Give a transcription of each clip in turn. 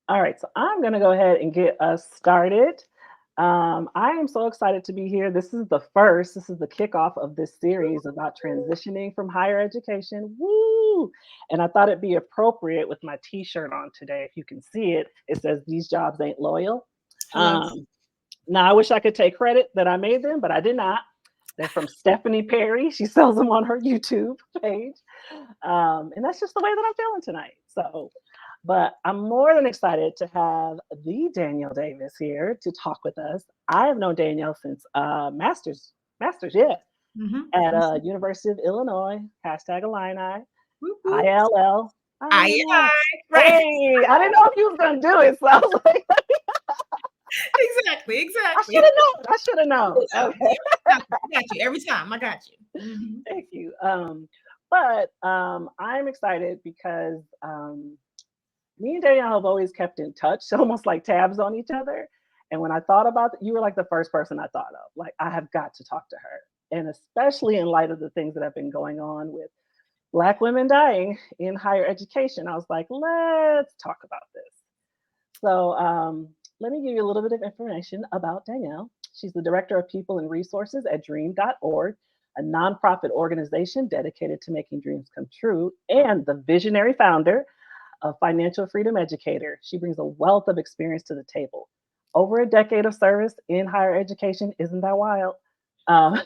All right, so I'm going to go ahead and get us started. I am so excited to be here. This is the kickoff of this series about transitioning from higher education. Woo! And I thought it'd be appropriate with my t shirt on today. If you can see it, it says, "These jobs ain't loyal." I love Um, Now, I wish I could take credit that I made them, but I did not. They're from Stephanie Perry. She sells them on her YouTube page. And that's just the way that I'm feeling tonight. But I'm more than excited to have the Danielle Davis here to talk with us. I have known Danielle since master's, yeah, mm-hmm. at University of Illinois, hashtag Illini, Whoop, whoop. ILL, I ILL. right. Hey, I didn't know if you was going to do it. So I was like, Exactly, I should exactly. have known. I should have known. Okay. I got you every time. I got you. Thank you. But I'm excited because me and Danielle have always kept in touch, almost like tabs on each other. And when I thought about it, you were like the first person I thought of. Like, I have got to talk to her. And especially in light of the things that have been going on with Black women dying in higher education, I was like, let's talk about this. So let me give you a little bit of information about Danielle. She's the Director of People and Resources at dream.org, a nonprofit organization dedicated to making dreams come true, and the visionary founder of Financial Freedom Educator. She brings a wealth of experience to the table. Over a decade of service in higher education, isn't that wild? Um,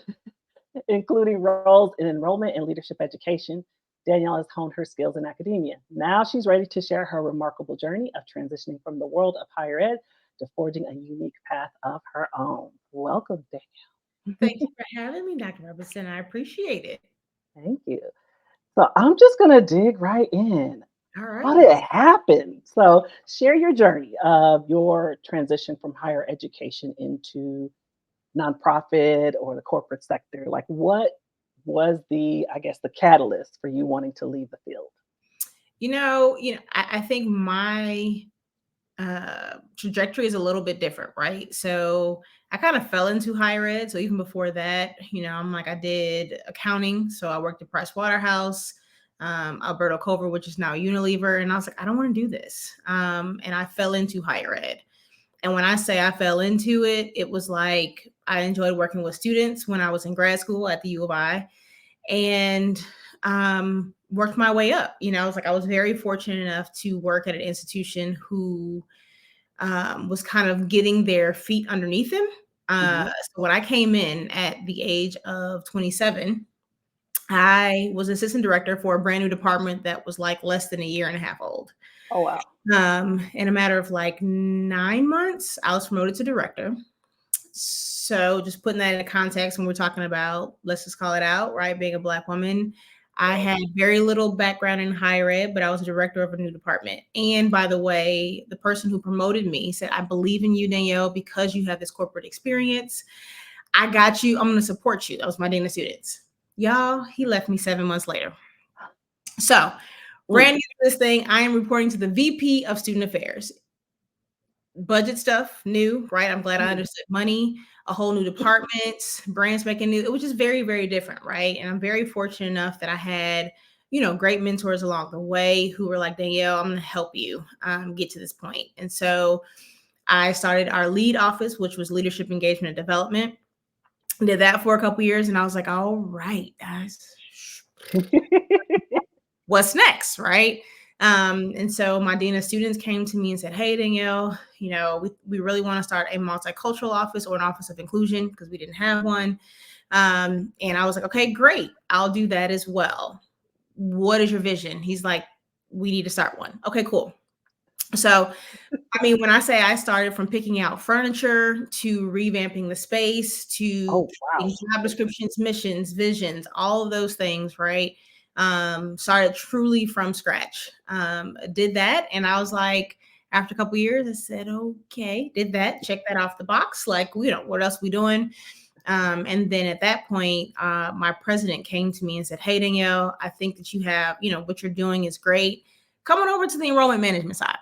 Including roles in enrollment and leadership education. Danielle has honed her skills in academia. Now she's ready to share her remarkable journey of transitioning from the world of higher ed to forging a unique path of her own. Welcome, Thank Danielle. you for having me, Dr. Robinson. I appreciate it. Thank you. So I'm just going to dig right in. All How right. did it happen? So share your journey of your transition from higher education into nonprofit or the corporate sector. Like, what was I guess, the catalyst for you wanting to leave the field? I think my trajectory is a little bit different, right? So I kind of fell into higher ed. So even before that, I did accounting. So I worked at Price Waterhouse, Alberto Culver, which is now Unilever. And I was like, I don't want to do this. And I fell into higher ed. And when I say I fell into it, it was like I enjoyed working with students when I was in grad school at the U of I, and worked my way up. I was very fortunate enough to work at an institution who was kind of getting their feet underneath them. Mhm. So when I came in at the age of 27, I was assistant director for a brand new department that was like less than a year and a half old. Oh, wow. In a matter of like 9 months, I was promoted to director. So just putting that into context, when we're talking about, let's just call it out, right? Being a Black woman, I Right. had very little background in higher ed, but I was a director of a new department. And by the way, the person who promoted me said, I believe in you, Danielle, because you have this corporate experience. I got you. I'm going to support you. That was my dean of students. Y'all, he left me 7 months later. So Mm. ran into this thing. I am reporting to the VP of Student Affairs. Budget stuff, new, right? I'm glad I Mm. understood money, a whole new department, brand spanking new. It was just very, very different, right? And I'm very fortunate enough that I had, great mentors along the way who were like, Danielle, I'm going to help you get to this point. And so I started our lead office, which was leadership engagement and development. Did that for a couple years, and I was like, all right, guys, what's next, right? And so my dean of students came to me and said, hey, Danielle, we really want to start a multicultural office or an office of inclusion because we didn't have one. And I was like, okay, great. I'll do that as well. What is your vision? He's like, we need to start one. Okay, cool. So, when I say I started from picking out furniture to revamping the space to Oh, wow. job descriptions, missions, visions, all of those things, right? Started truly from scratch. Did that, and I was like, after a couple of years, I said, okay, did that, check that off the box. Like, what else we doing? And then at that point, my president came to me and said, hey, Danielle, I think that you have, what you're doing is great. Come on over to the enrollment management side.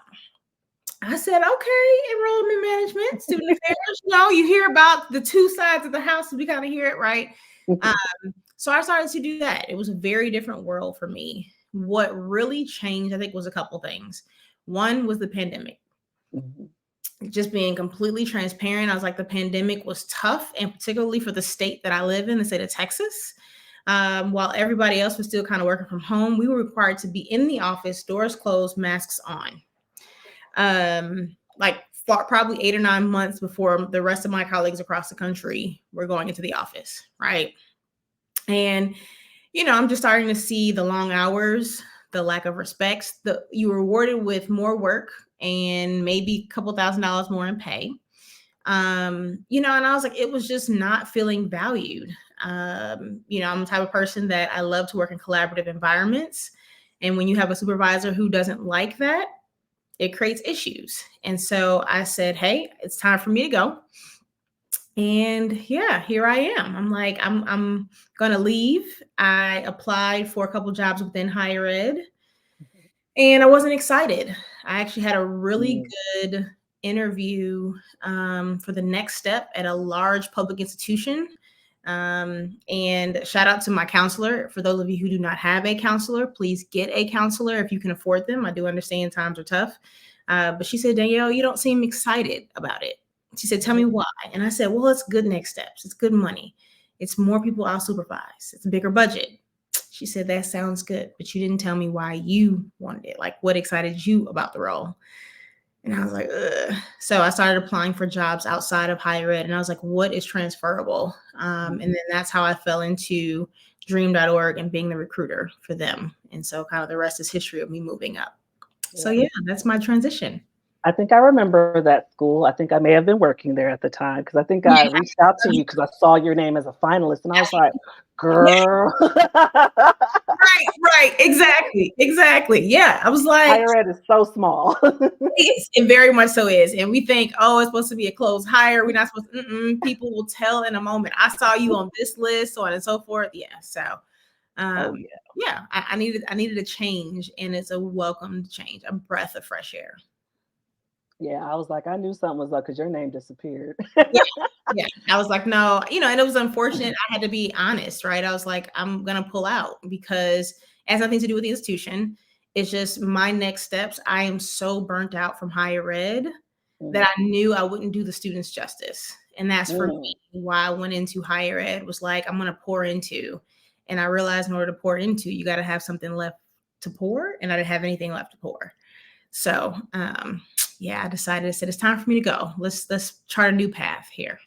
I said, okay, enrollment management, student affairs. You hear about the two sides of the house. We kind of hear it, right? So I started to do that. It was a very different world for me. What really changed, I think, was a couple things. One was the pandemic. just being completely transparent, I was like, the pandemic was tough, and particularly for the state that I live in, the state of Texas. While everybody else was still kind of working from home, we were required to be in the office, doors closed, masks on. Like probably 8 or 9 months before the rest of my colleagues across the country were going into the office, right? And I'm just starting to see the long hours, the lack of respect. You were rewarded with more work and maybe a couple $1,000s more in pay. And I was like, it was just not feeling valued. I'm the type of person that I love to work in collaborative environments. And when you have a supervisor who doesn't like that, it creates issues. And so I said, hey, it's time for me to go. And yeah, here I am. I'm like, I'm gonna leave. I applied for a couple jobs within higher ed, and I wasn't excited. I actually had a really good interview for the next step at a large public institution. And shout out to my counselor. For those of you who do not have a counselor, please get a counselor if you can afford them. I do understand times are tough. But she said, Danielle, you don't seem excited about it. She said, tell me why. And I said, well, it's good next steps. It's good money. It's more people I'll supervise. It's a bigger budget. She said, that sounds good, but you didn't tell me why you wanted it. Like, what excited you about the role? And I was like, ugh. So I started applying for jobs outside of higher ed. And I was like, what is transferable? And then that's how I fell into dream.org and being the recruiter for them. And so kind of the rest is history of me moving up. So yeah, that's my transition. I think I remember that school. I think I may have been working there at the time because I think I reached out to you because I saw your name as a finalist, and I was like, "Girl." Right. Exactly. Yeah, I was like, higher ed is so small. It very much so is, and we think, oh, it's supposed to be a closed hire. We're not supposed to. People will tell in a moment. I saw you on this list, so on and so forth. Yeah, so. I needed a change, and it's a welcome change, a breath of fresh air. Yeah, I was like, I knew something was up because your name disappeared. Yeah. I was like, no, and it was unfortunate. I had to be honest, right? I was like, I'm going to pull out because it has nothing to do with the institution. It's just my next steps. I am so burnt out from higher ed that I knew I wouldn't do the students justice. And that's for me why I went into higher ed, was like, I'm going to pour into. And I realized in order to pour into, you got to have something left to pour. And I didn't have anything left to pour. So, I decided, I said, it's time for me to go. Let's chart a new path here.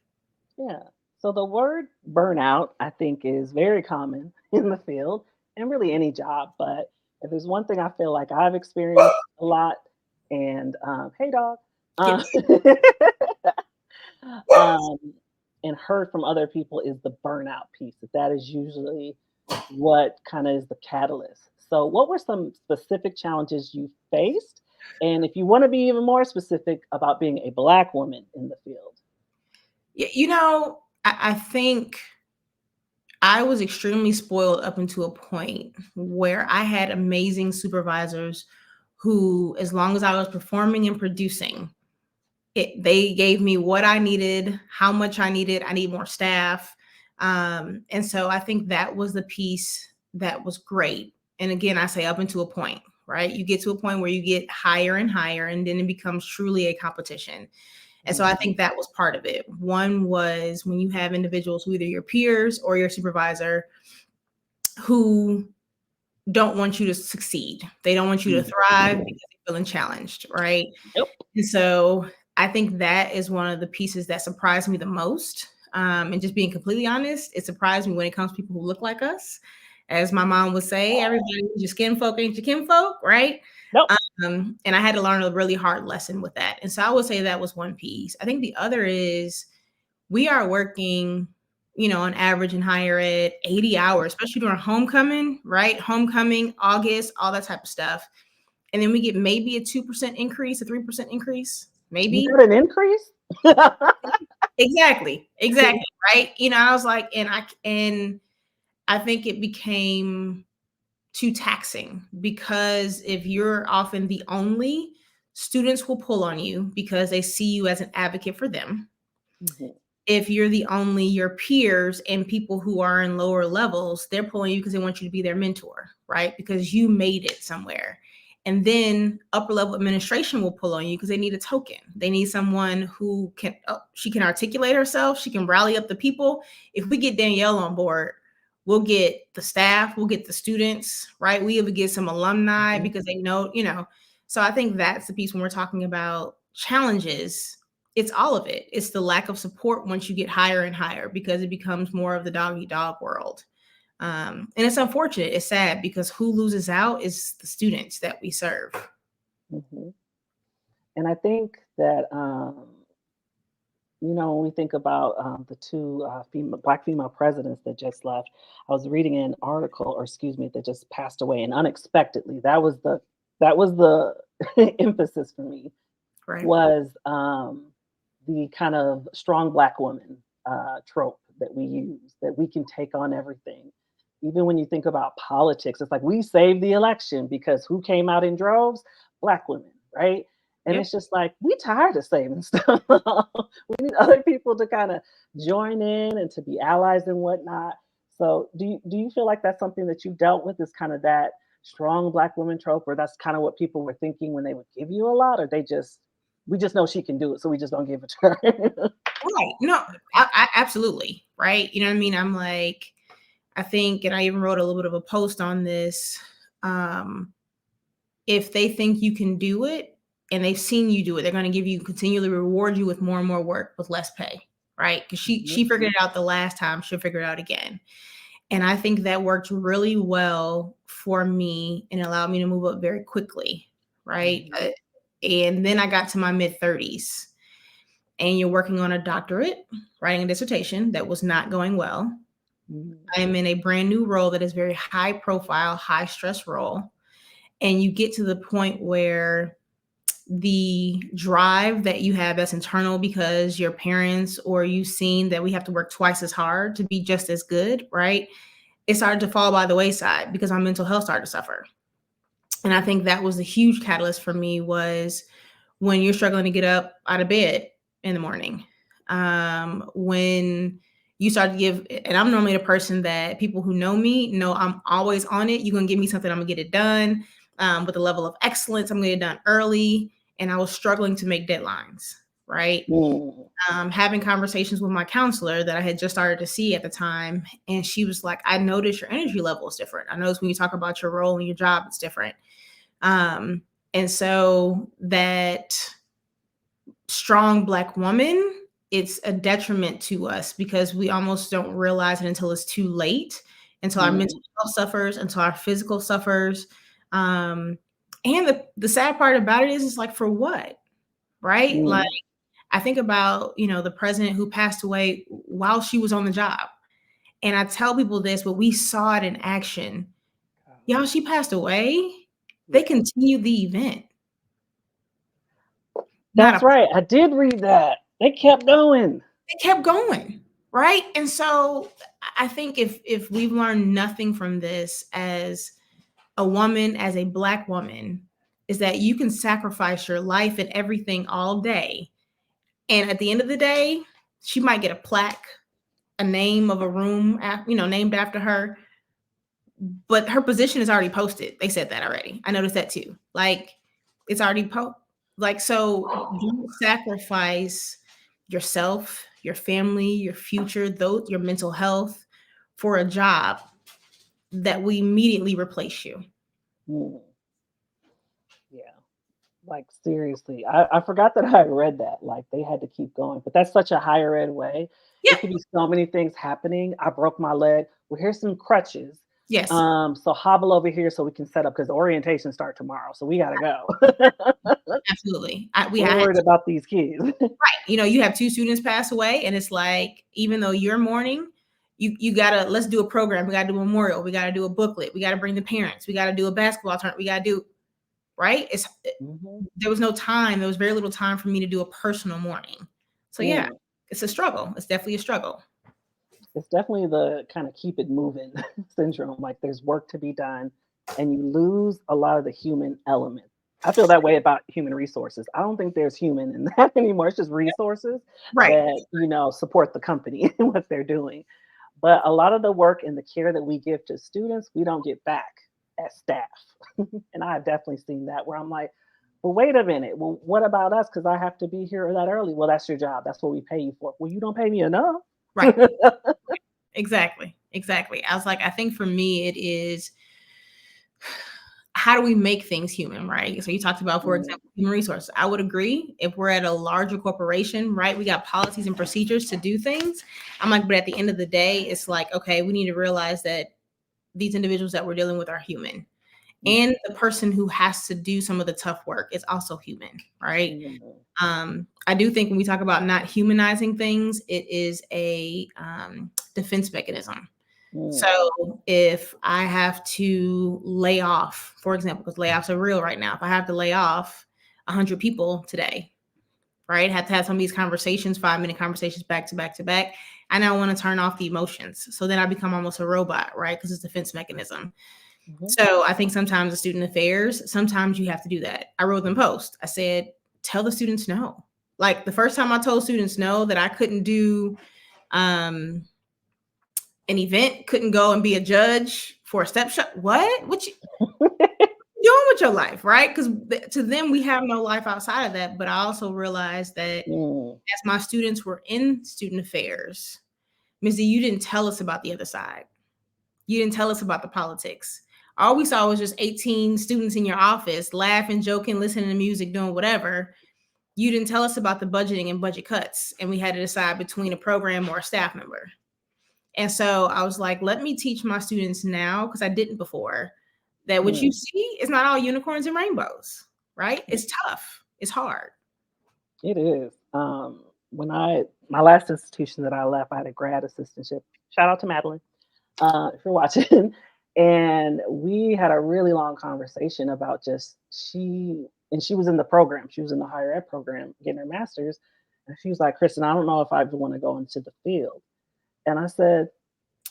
Yeah. So the word burnout, I think, is very common in the field and really any job. But if there's one thing I feel like I've experienced a lot, and hey, dog, and heard from other people, is the burnout piece. That is usually what kind of is the catalyst. So, what were some specific challenges you faced? And if you want to be even more specific about being a Black woman in the field. I think I was extremely spoiled up until a point where I had amazing supervisors who, as long as I was performing and producing, they gave me what I needed, how much I needed. I need more staff. And so I think that was the piece that was great. And again, I say up until a point, right? You get to a point where you get higher and higher, and then it becomes truly a competition. And so I think that was part of it. One was when you have individuals, who either your peers or your supervisor, who don't want you to succeed. They don't want you to thrive because they're feeling challenged, right? Yep. And so I think that is one of the pieces that surprised me the most. And just being completely honest, it surprised me when it comes to people who look like us. As my mom would say, everybody, your skin folk ain't your kin folk, right? Nope. And I had to learn a really hard lesson with that. And so I would say that was one piece. I think the other is we are working, on average in higher ed, 80 hours, especially during homecoming, right? Homecoming, August, all that type of stuff. And then we get maybe a 2% increase, a 3% increase, maybe. You got an increase? Exactly. Right. I was like, and I think it became too taxing, because if you're often the only, students will pull on you because they see you as an advocate for them. If you're the only, your peers and people who are in lower levels, they're pulling you because they want you to be their mentor, right? Because you made it somewhere. And then upper level administration will pull on you because they need a token. They need someone who can, she can articulate herself. She can rally up the people. If we get Danielle on board, we'll get the staff, we'll get the students, right? We even get some alumni because they know, So I think that's the piece when we're talking about challenges. It's all of it. It's the lack of support once you get higher and higher because it becomes more of the dog eat dog world. And it's unfortunate. It's sad because who loses out is the students that we serve. Mm-hmm. And I think that, when we think about the two Black female presidents that just left, I was reading an article, or excuse me, that just passed away, and unexpectedly, that was the emphasis for me, Right. was the kind of strong Black woman trope that we use, that we can take on everything. Even when you think about politics, it's like we saved the election because who came out in droves? Black women, right? And Yep. it's just like we tired of saving stuff. We need other people to kind of join in and to be allies and whatnot. So do you feel like that's something that you dealt with, is kind of that strong Black woman trope, or that's kind of what people were thinking when they would give you a lot, or we just know she can do it, so we just don't give it to her. Right. No, I absolutely. Right. You know what I mean? I'm like, I think, and I even wrote a little bit of a post on this. If they think you can do it and they've seen you do it, they're going to continually reward you with more and more work with less pay. Right. Because she figured it out the last time, she'll figure it out again. And I think that worked really well for me and allowed me to move up very quickly. Right. And then I got to my mid 30s and you're working on a doctorate, writing a dissertation that was not going well. I am in a brand new role that is very high profile, high stress role. And you get to the point where the drive that you have that's internal because your parents or you've seen that we have to work twice as hard to be just as good, right? It started to fall by the wayside because my mental health started to suffer. And I think that was a huge catalyst for me, was when you're struggling to get up out of bed in the morning. When you start to give, and I'm normally the person that people who know me know I'm always on it. You're going to give me something, I'm going to get it done with a level of excellence. I'm going to get it done early. And I was struggling to make deadlines, right? Having conversations with my counselor that I had just started to see at the time. And she was like, I noticed your energy level is different. I noticed when you talk about your role and your job, it's different. And so that strong Black woman, it's a detriment to us because we almost don't realize it until it's too late, until our mental health suffers, until our physical suffers. And the sad part about it is, it's like, for what? Right? Like, I think about, the president who passed away while she was on the job. And I tell people this, but we saw it in action. Y'all, she passed away. They continued the event. That's right. I did read that. They kept going. Right? And so I think if we've learned nothing from this as a woman, as a Black woman, is that you can sacrifice your life and everything all day. And at the end of the day, she might get a plaque, a name of a room, named after her. But her position is already posted. They said that already. I noticed that too. Like, it's already so don't sacrifice yourself, your family, your future, your mental health for a job that will immediately replace you. Yeah. Like, seriously. I forgot that I read that. Like, they had to keep going. But that's such a higher ed way. Yeah. It could be so many things happening. I broke my leg. Well, here's some crutches. Yes. So hobble over here so we can set up, because orientation start tomorrow. So we gotta go. Absolutely. We're worried about these kids. Right. You have 2 students pass away, and it's like, even though you're mourning, you gotta, let's do a program. We gotta do a memorial. We gotta do a booklet. We gotta bring the parents. We gotta do a basketball tournament. We gotta do, right? There was no time. There was very little time for me to do a personal mourning. So yeah, it's a struggle. It's definitely a struggle. It's definitely the kind of keep it moving syndrome. Like, there's work to be done and you lose a lot of the human element. I feel that way about human resources. I don't think there's human in that anymore. It's just resources that, support the company and what they're doing. But a lot of the work and the care that we give to students, we don't get back. as staff. And I have definitely seen that where I'm like, well, wait a minute. Well, what about us? Because I have to be here that early. Well, that's your job. That's what we pay you for. Well, you don't pay me enough. Right. Exactly. Exactly. I was like, I think for me, it is how do we make things human, right? So you talked about, for Mm, example, human resources. I would agree if we're at a larger corporation, right? We got policies and procedures to do things. I'm like, but at the end of the day, it's like, okay, we need to realize that these individuals that we're dealing with are human. mm, And the person who has to do some of the tough work is also human, right? mm, I do think when we talk about not humanizing things, it is a defense mechanism. mm, So if I have to lay off, for example, because layoffs are real right now, if I have to lay off 100 people today, right, have to have some of these conversations, 5-minute conversations back to back to back, and I want to turn off the emotions. So then I become almost a robot, right? Because it's a defense mechanism. mhm, So I think sometimes the student affairs, sometimes you have to do that. I wrote them post. I said, tell the students no. Like the first time I told students no that I couldn't do um, an event, couldn't go and be a judge for a step shot. What you doing with your life, right? Because to them, we have no life outside of that. But I also realized that mm, as my students were in student affairs, Missy, you didn't tell us about the other side. You didn't tell us about the politics. All we saw was just 18 students in your office laughing, joking, listening to music, doing whatever. You didn't tell us about the budgeting and budget cuts, and we had to decide between a program or a staff member. And so I was like, let me teach my students now, because I didn't before, that what you mm. see is not all unicorns and rainbows, right? It's tough. It's hard. It is. When my last institution that I left, I had a grad assistantship. Shout out to Madeline, if you're watching. And we had a really long conversation about just she was in the program. She was in the higher ed program getting her master's. And she was like, Kristen, I don't know if I want to go into the field. And I said,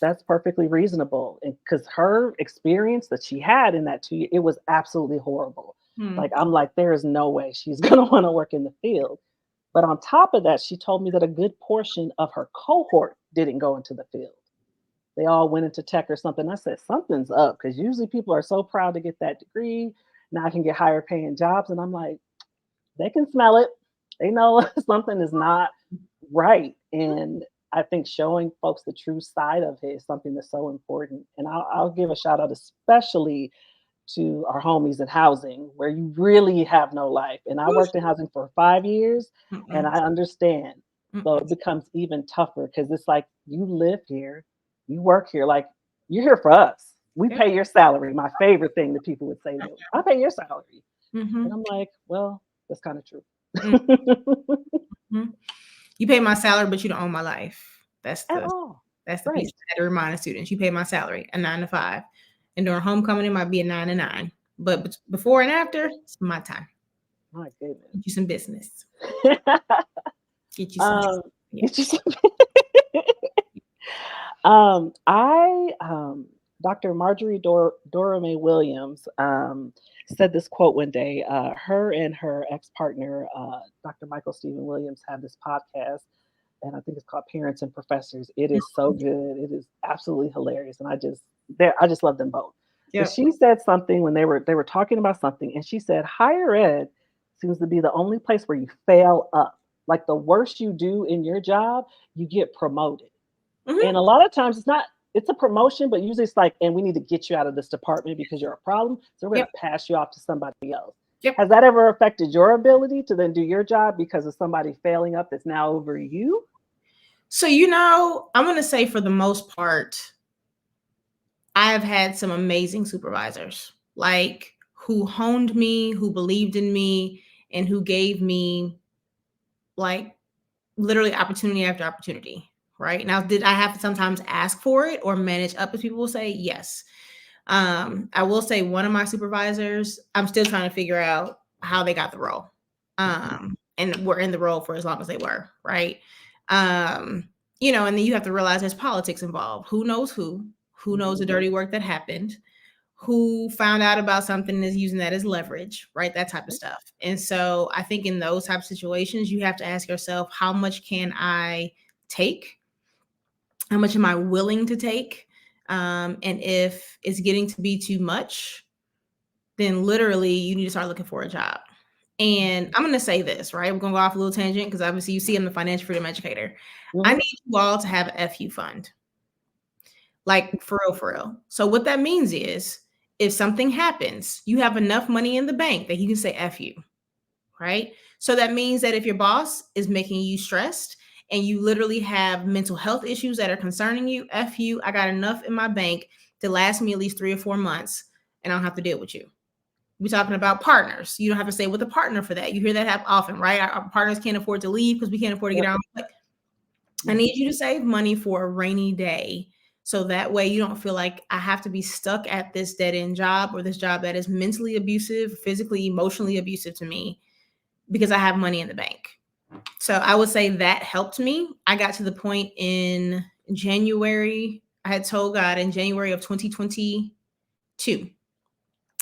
that's perfectly reasonable. And because her experience that she had in that 2 years, it was absolutely horrible. Hmm. Like, I'm like, there is no way she's going to want to work in the field. But on top of that, she told me that a good portion of her cohort didn't go into the field. They all went into tech or something. I said, something's up because usually people are so proud to get that degree. Now I can get higher paying jobs. And I'm like, they can smell it. They know something is not right. And I think showing folks the true side of it is something that's so important. And I'll give a shout out, especially to our homies in housing, where you really have no life. And I worked in housing for 5 years, and Mm-mm. I understand. So Mm-mm. it becomes even tougher because it's like you live here, you work here, like you're here for us. We Yep. pay your salary. My favorite thing that people would say to me, I pay your salary. And Mm-hmm. I'm like, well, that's kind of true. Mm-hmm. You pay my salary, but you don't own my life. At all. That's the piece Right. I had to remind the students. You pay my salary, a 9 to 5. And during homecoming, it might be a 9 to 9. But before and after, it's my time. My goodness. Get you some business. Get you some. um, Yeah. did you say- I Dr. Marjorie Dorame Williams said this quote one day. Her and her ex partner, Dr. Michael Stephen Williams, have this podcast, and I think it's called Parents and Professors. It is so good. It is absolutely hilarious, and I just love them both. But Yep. she said something when they were talking about something, and she said higher ed seems to be the only place where you fail up. Like the worst you do in your job, you get promoted. And Mm-hmm. a lot of times it's a promotion, but usually it's like, and we need to get you out of this department because you're a problem. So we're Yep. going to pass you off to somebody else. Yep. Has that ever affected your ability to then do your job because of somebody failing up that's now over you? So, I'm going to say for the most part, I've had some amazing supervisors, like who honed me, who believed in me, and who gave me like literally opportunity after opportunity. Right now, did I have to sometimes ask for it or manage up, as people will say? Yes. I will say one of my supervisors, I'm still trying to figure out how they got the role. And were in the role for as long as they were, right? Um, and then you have to realize there's politics involved. Who knows the Mhm. dirty work that happened, who found out about something and is using that as leverage, right? That type of stuff. And so I think in those type of situations, you have to ask yourself, how much can I take? How much am I willing to take? And if it's getting to be too much, then literally you need to start looking for a job. And I'm going to say this, right? We're going to go off a little tangent because obviously you see I'm the financial freedom educator. I Mm-hmm. need you all to have a FU fund, like for real, for real. So what that means is if something happens, you have enough money in the bank that you can say F you, right? So that means that if your boss is making you stressed and you literally have mental health issues that are concerning you, F you, I got enough in my bank to last me at least 3 or 4 months and I don't have to deal with you. We're talking about partners. You don't have to stay with a partner for that. You hear that happen often, right? Our partners can't afford to leave because we can't afford to get Yep. out. I need you to save money for a rainy day. So that way you don't feel like I have to be stuck at this dead end job or this job that is mentally abusive, physically, emotionally abusive to me because I have money in the bank. So I would say that helped me. I got to the point in January. I had told God in January of 2022,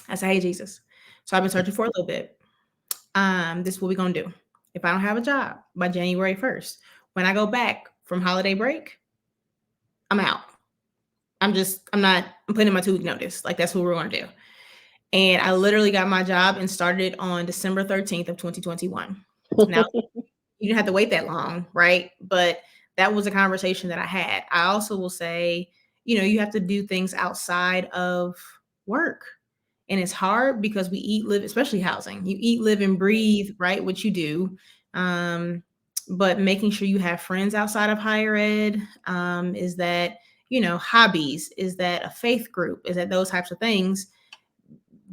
I said, hey, Jesus. So I've been searching for a little bit. This is what we're going to do. If I don't have a job by January 1st, when I go back from holiday break, I'm out. I'm putting in my 2-week notice. Like that's what we're going to do. And I literally got my job and started on December 13th of 2021. Now, you didn't have to wait that long, right? But that was a conversation that I had. I also will say, you have to do things outside of work. And it's hard because we eat, live, especially housing. You eat, live, and breathe, right? What you do. But making sure you have friends outside of higher ed, is that, hobbies, is that a faith group, is that those types of things,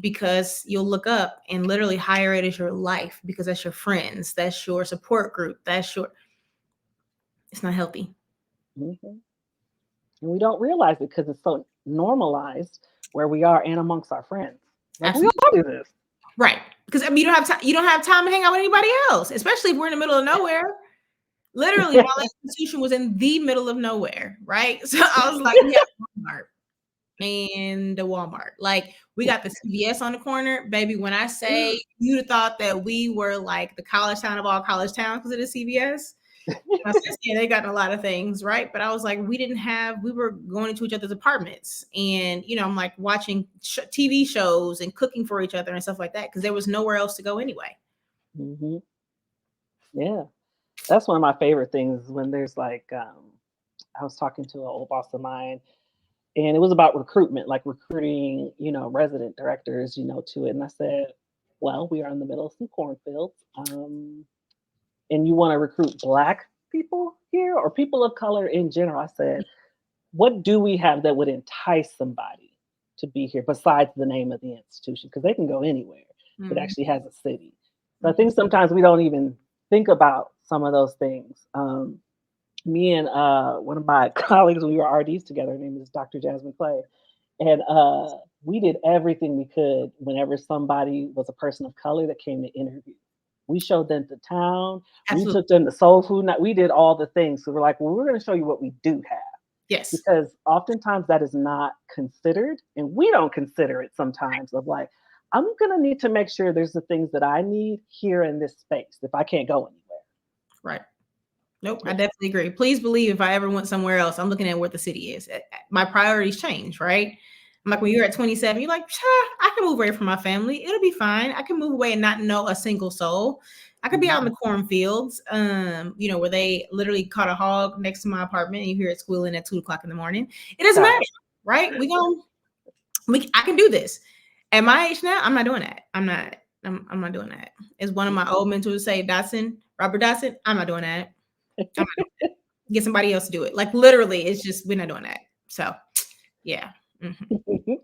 because you'll look up and literally higher ed is your life because that's your friends, that's your support group, it's not healthy. Mm-hmm. And we don't realize it because it's so normalized where we are and amongst our friends. Like we Absolutely. all do this. Right. Because you don't have time. You don't have time to hang out with anybody else, especially if we're in the middle of nowhere. Literally, my institution was in the middle of nowhere, right? So I was like, we have Walmart and the Walmart. Like we got the CVS on the corner, baby. When I say you'd have thought that we were like the college town of all college towns because of the CVS. My sister, they got a lot of things, right? But I was like, we were going into each other's apartments and, I'm like watching TV shows and cooking for each other and stuff like that because there was nowhere else to go anyway. Mm-hmm. Yeah. That's one of my favorite things when there's like, I was talking to an old boss of mine and it was about recruitment, like recruiting, resident directors, to it. And I said, well, we are in the middle of some cornfields. And you want to recruit Black people here or people of color in general? I said, what do we have that would entice somebody to be here besides the name of the institution? Because they can go anywhere. It actually has a city. So I think sometimes we don't even think about some of those things. Me and one of my colleagues, we were RDs together. Her name is Dr. Jasmine Clay. And we did everything we could whenever somebody was a person of color that came to interview. We showed them the town. Absolutely. We took them to soul food night. We did all the things. So we're like, well, we're going to show you what we do have. Yes. Because oftentimes that is not considered. And we don't consider it sometimes of like, I'm going to need to make sure there's the things that I need here in this space if I can't go anywhere. Right. Nope, I definitely agree. Please believe if I ever went somewhere else, I'm looking at where the city is. My priorities change, right? I'm like, when you're at 27, you're like, I can move away from my family. It'll be fine. I can move away and not know a single soul. I could be out in the cornfields, where they literally caught a hog next to my apartment and you hear it squealing at 2:00 in the morning. It doesn't matter, right? I can do this. At my age now, I'm not doing that. I'm not doing that. As one of my old mentors say, Robert Dotson, I'm not doing that. Get somebody else to do it. Like literally, it's just we're not doing that. So, yeah. Mm-hmm.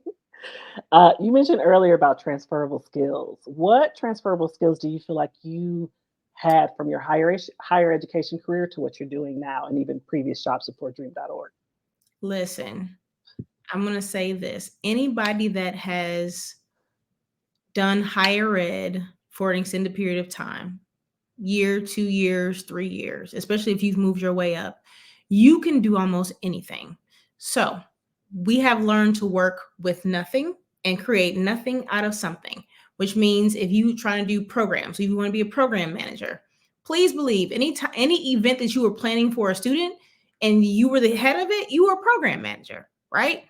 You mentioned earlier about transferable skills. What transferable skills do you feel like you had from your higher education career to what you're doing now, and even previous jobs before Dream.org? Listen, I'm going to say this: anybody that has done higher ed for an extended period of time, year, 2 years, 3 years, especially if you've moved your way up, you can do almost anything. So we have learned to work with nothing and create nothing out of something, which means if you try to do programs, if you want to be a program manager, please believe any event that you were planning for a student and you were the head of it, you were a program manager, right?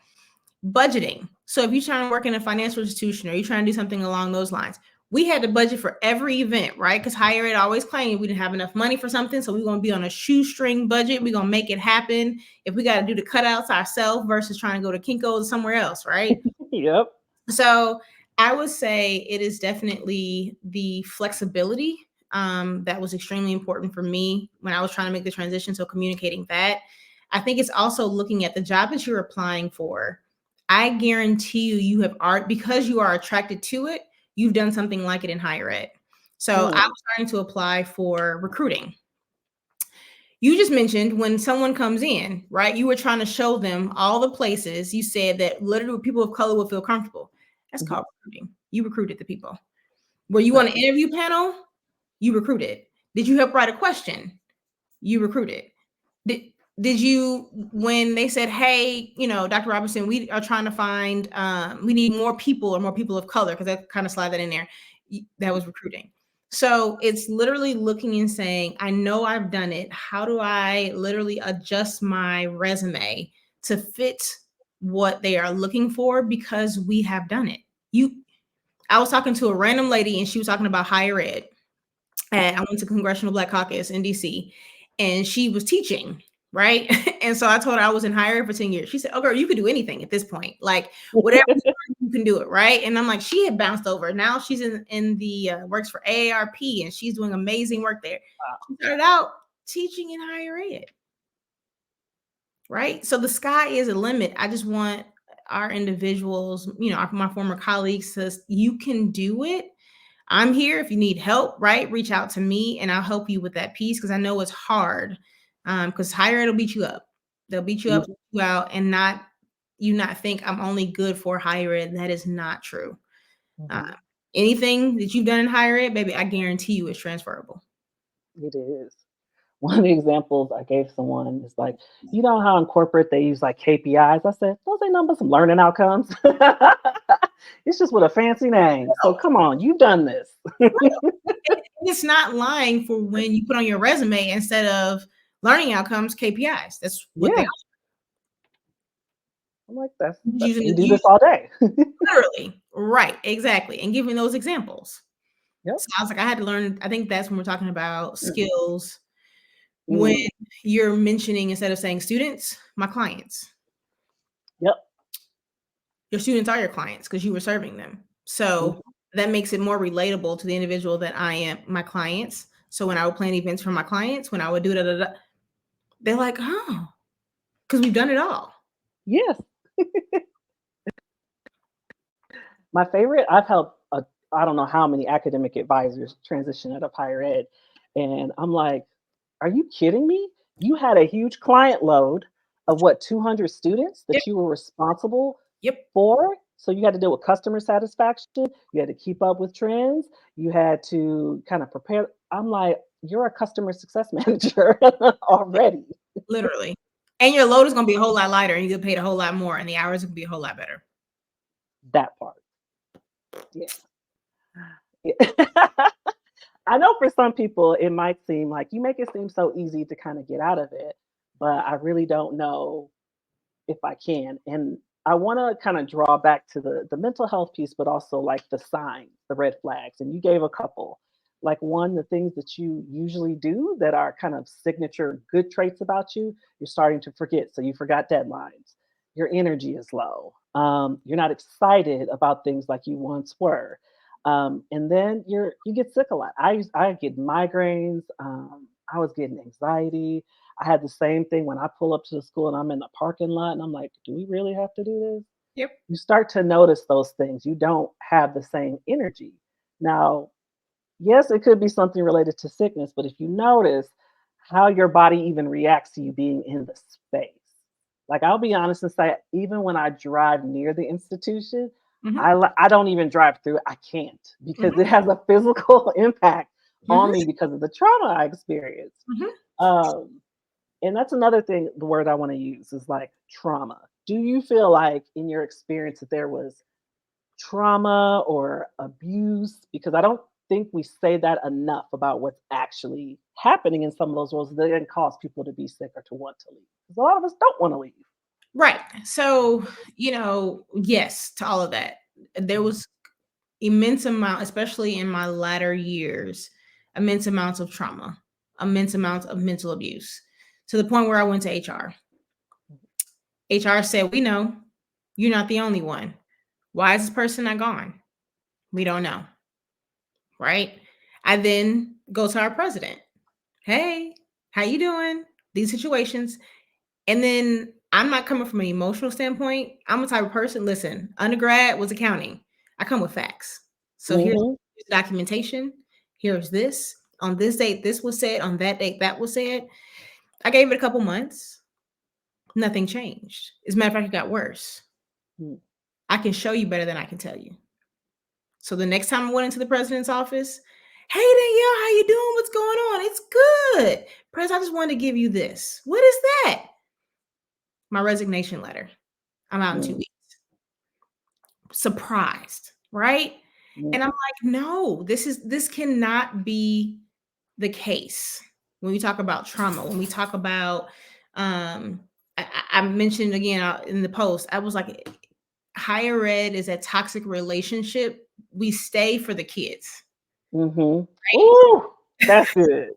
Budgeting. So if you're trying to work in a financial institution or you're trying to do something along those lines, we had to budget for every event, right? Because higher ed always claimed we didn't have enough money for something. So we're going to be on a shoestring budget. We're going to make it happen. If we got to do the cutouts ourselves versus trying to go to Kinko's somewhere else, right? Yep. So I would say it is definitely the flexibility that was extremely important for me when I was trying to make the transition. So communicating that. I think it's also looking at the job that you're applying for. I guarantee you have art because you are attracted to it. You've done something like it in higher ed. So I was trying to apply for recruiting. You just mentioned when someone comes in, right? You were trying to show them all the places you said that literally people of color would feel comfortable. That's called recruiting. You recruited the people. Were you on an interview panel? You recruited. Did you help write a question? You recruited. Did you, when they said, hey, Dr. Robinson, we are trying to find, we need more people or more people of color, because I kind of slide that in there. That was recruiting. So it's literally looking and saying, I know I've done it. How do I literally adjust my resume to fit what they are looking for? Because we have done it. I was talking to a random lady and she was talking about higher ed. And I went to Congressional Black Caucus in DC and she was teaching, right? And so I told her I was in higher ed for 10 years. She said, oh girl, you could do anything at this point. Like whatever you can do it, right? And I'm like, she had bounced over. Now she's in the works for AARP and she's doing amazing work there. She started out teaching in higher ed, right? So the sky is a limit. I just want our individuals, my former colleagues, says you can do it. I'm here if you need help, right? Reach out to me and I'll help you with that piece because I know it's hard. Because higher ed will beat you up. They'll beat you up, you out, and not think I'm only good for higher ed. That is not true. Anything that you've done in higher ed, baby, I guarantee you it's transferable. It is. One of the examples I gave someone is like, you know how in corporate they use like KPIs? I said, those ain't nothing but some learning outcomes. It's just with a fancy name. So come on, you've done this. It's not lying for when you put on your resume instead of learning outcomes, KPIs. That's what they are. I'm like, we do this all day. Literally. Right. Exactly. And giving those examples. Yep. So I was like, I had to learn. I think that's when we're talking about skills. When you're mentioning, instead of saying students, my clients. Yep. Your students are your clients because you were serving them. So that makes it more relatable to the individual that I am, my clients. So when I would plan events for my clients, when I would do that, they're like, oh, because we've done it all. Yes. My favorite, I've helped, I don't know how many academic advisors transition out of higher ed. And I'm like, are you kidding me? You had a huge client load of 200 students that you were responsible for. So you had to deal with customer satisfaction. You had to keep up with trends. You had to kind of prepare. I'm like, you're a customer success manager already. Literally. And your load is going to be a whole lot lighter and you get paid a whole lot more and the hours will be a whole lot better. That part. Yeah. I know for some people it might seem like you make it seem so easy to kind of get out of it, but I really don't know if I can. And I want to kind of draw back to the mental health piece, but also like the signs, the red flags. And you gave a couple. Like one, the things that you usually do that are kind of signature good traits about you, you're starting to forget. So you forgot deadlines. Your energy is low. You're not excited about things like you once were. And then you get sick a lot. I get migraines. I was getting anxiety. I had the same thing when I pull up to the school and I'm in the parking lot and I'm like, do we really have to do this? Yep. You start to notice those things. You don't have the same energy. Now, yes, it could be something related to sickness, but if you notice how your body even reacts to you being in the space, like I'll be honest and say, even when I drive near the institution, I don't even drive through it. I can't because it has a physical impact on me because of the trauma I experienced. And that's another thing, the word I want to use is like trauma. Do you feel like in your experience that there was trauma or abuse? Because I don't think we say that enough about what's actually happening in some of those roles that can cause people to be sick or to want to leave. Because a lot of us don't want to leave. Right. So, yes, to all of that. There was immense amount, especially in my latter years, immense amounts of trauma, immense amounts of mental abuse, to the point where I went to HR. HR said, "We know you're not the only one. Why is this person not gone? We don't know." Right. I then go to our president. "Hey, how you doing? These situations." And then I'm not coming from an emotional standpoint. I'm the type of person, listen, undergrad was accounting. I come with facts. So here's Mm-hmm. documentation. Here's this. On this date, this was said. On that date, that was said. I gave it a couple months. Nothing changed. As a matter of fact, it got worse. I can show you better than I can tell you. So the next time I went into the president's office, "Hey Danielle, how you doing? What's going on?" "It's good. President, I just wanted to give you this." "What is that?" "My resignation letter. I'm out in 2 weeks." Surprised, right? And I'm like, no, this cannot be the case. When we talk about trauma, when we talk about, I mentioned again in the post, I was like, higher ed is a toxic relationship. We stay for the kids, Mm-hmm. right? Ooh, that's good.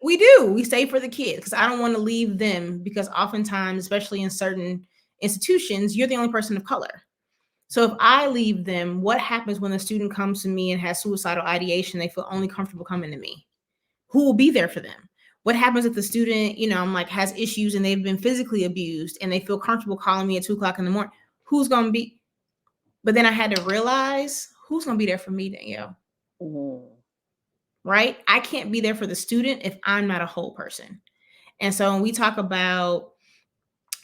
We do. We stay for the kids because I don't want to leave them, because oftentimes, especially in certain institutions, you're the only person of color. So if I leave them, what happens when a student comes to me and has suicidal ideation? They feel only comfortable coming to me. Who will be there for them? What happens if the student, I'm like, has issues and they've been physically abused and they feel comfortable calling me at 2 o'clock in the morning? Who's going to be? But then I had to realize, who's going to be there for me, Danielle? Right? I can't be there for the student if I'm not a whole person. And so when we talk about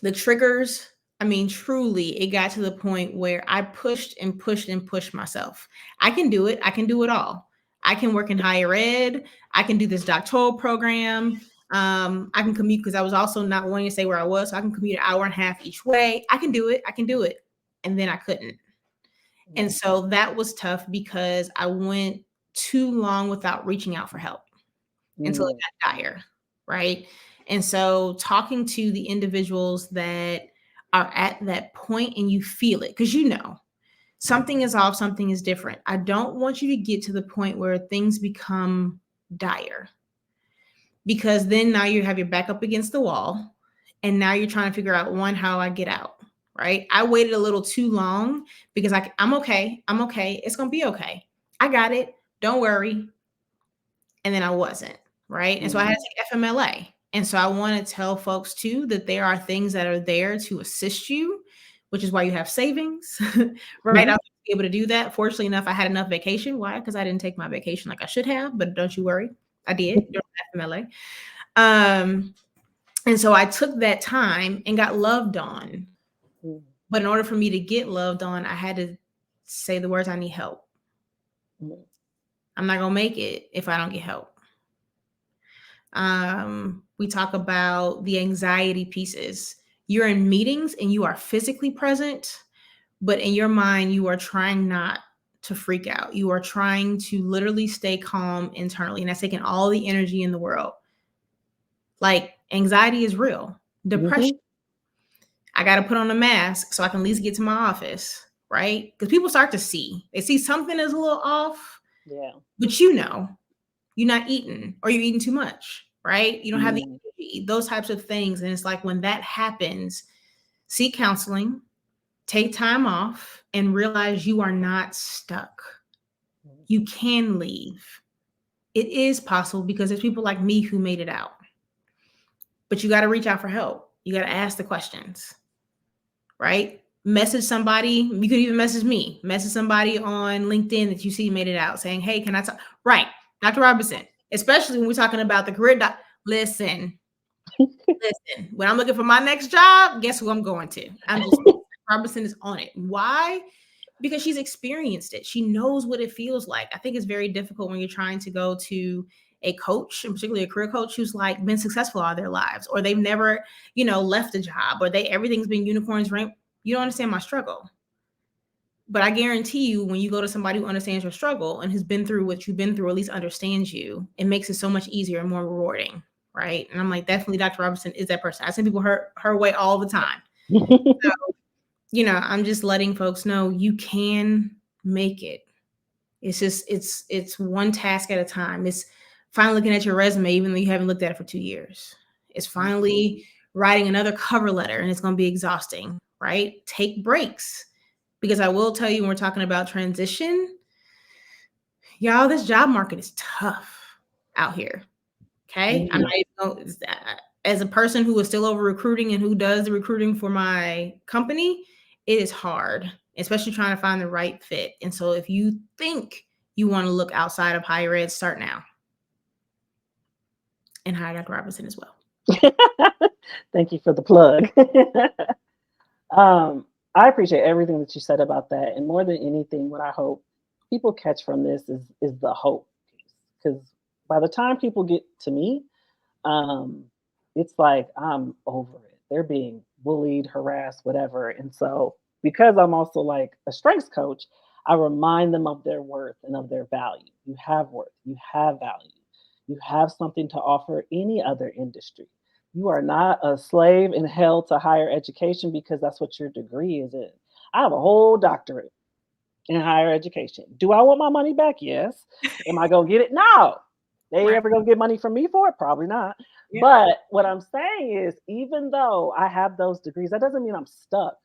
the triggers, I mean, truly, it got to the point where I pushed and pushed and pushed myself. I can do it. I can do it all. I can work in higher ed. I can do this doctoral program. I can commute, because I was also not wanting to stay where I was. So I can commute an hour and a half each way. I can do it. I can do it. And then I couldn't. And so that was tough, because I went too long without reaching out for help until it got dire, right? And so talking to the individuals that are at that point, and you feel it, because something is off, something is different. I don't want you to get to the point where things become dire, because then now you have your back up against the wall, and now you're trying to figure out, one, how I get out, right? I waited a little too long, because I'm okay. I'm okay. It's going to be okay. I got it. Don't worry. And then I wasn't, right? And so I had to take FMLA. And so I want to tell folks too that there are things that are there to assist you, which is why you have savings, right? I was able to do that. Fortunately enough, I had enough vacation. Why? Because I didn't take my vacation like I should have, but don't you worry, I did during FMLA. And so I took that time and got loved on. But in order for me to get loved on, I had to say the words, "I need help. I'm not going to make it if I don't get help." We talk about the anxiety pieces. You're in meetings and you are physically present, but in your mind, you are trying not to freak out. You are trying to literally stay calm internally. And that's taking all the energy in the world. Like, anxiety is real. Depression. I got to put on a mask so I can at least get to my office, right? Because people start to see. They see something is a little off. Yeah. But you're not eating, or you're eating too much, right? You don't have the energy, those types of things. And it's like, when that happens, seek counseling, take time off, and realize you are not stuck. You can leave. It is possible, because there's people like me who made it out. But you got to reach out for help. You got to ask the questions, right? Message somebody. You could even message me. Message somebody on LinkedIn that you see made it out, saying, "Hey, can I talk?" Right. Dr. Robinson, especially when we're talking about the career listen, when I'm looking for my next job, guess who I'm going to? Robinson is on it. Why? Because she's experienced it. She knows what it feels like. I think it's very difficult when you're trying to go to a coach, and particularly a career coach, who's like been successful all their lives, or they've never, left a job, or everything's been unicorns rain. You don't understand my struggle. But I guarantee you, when you go to somebody who understands your struggle and has been through what you've been through, or at least understands you, it makes it so much easier and more rewarding, right? And I'm like, definitely Dr. Robinson is that person. I send people her way all the time. I'm just letting folks know you can make it. It's just it's one task at a time. It's finally looking at your resume, even though you haven't looked at it for 2 years. It's finally writing another cover letter, and it's going to be exhausting, right? Take breaks, because I will tell you, when we're talking about transition, y'all, this job market is tough out here. Okay, I'm not even going, as a person who is still over recruiting and who does the recruiting for my company, it is hard, especially trying to find the right fit. And so if you think you want to look outside of higher ed, start now. And hire Dr. Robinson as well. Thank you for the plug. I appreciate everything that you said about that, and more than anything, what I hope people catch from this is the hope piece. Because by the time people get to me, um, it's like I'm over it. They're being bullied, harassed, whatever, and so because I'm also like a strengths coach, I remind them of their worth and of their value. You have worth. You have value. You have something to offer any other industry. You are not a slave and held to higher education because that's what your degree is in. I have a whole doctorate in higher education. Do I want my money back? Yes. Am I going to get it? No. They Right. ever going to get money from me for it? Probably not. Yeah. But what I'm saying is, even though I have those degrees, that doesn't mean I'm stuck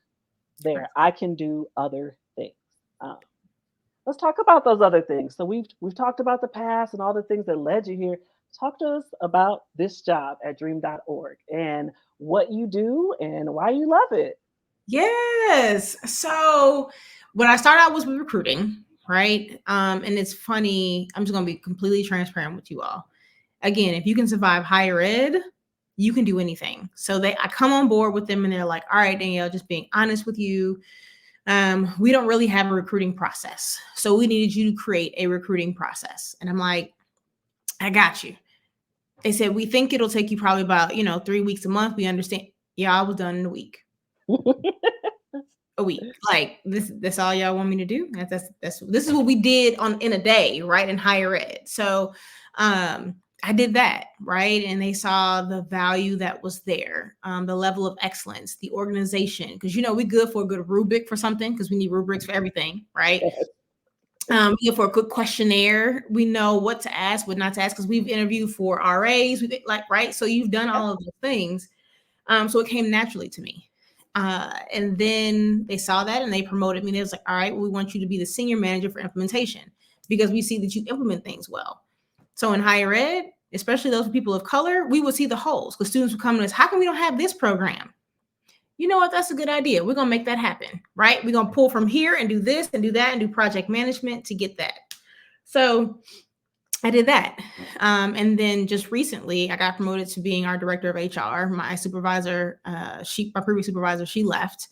Right. there. I can do other things. Um, let's talk about those other things. So we've talked about the past and all the things that led you here. Talk to us about this job at dream.org and what you do and why you love it. Yes. So when I started out was with recruiting, right? And it's funny, I'm just gonna be completely transparent with you all. Again, if you can survive higher ed, you can do anything. So I come on board with them and they're like, all right, Danielle, just being honest with you. We don't really have a recruiting process. So we needed you to create a recruiting process. And I'm like, I got you. They said, we think it'll take you probably about, 3 weeks a month. We understand. Yeah, I was done in a week. A week. Like that's all y'all want me to do. This is what we did in a day, right? In higher ed. So I did that, right? And they saw the value that was there, the level of excellence, the organization, because we good for a good rubric for something, because we need rubrics for everything, right? We go for a good questionnaire. We know what to ask, what not to ask, because we've interviewed for RAs, right? So you've done all of those things. So it came naturally to me. And then they saw that and they promoted me. They was like, all right, well, we want you to be the senior manager for implementation, because we see that you implement things well. So in higher ed, especially those people of color, we would see the holes, because students would come to us, how come we don't have this program? You know what? That's a good idea. We're going to make that happen, right? We're going to pull from here and do this and do that and do project management to get that. So I did that. And then just recently, I got promoted to being our director of HR. My supervisor, my previous supervisor, she left.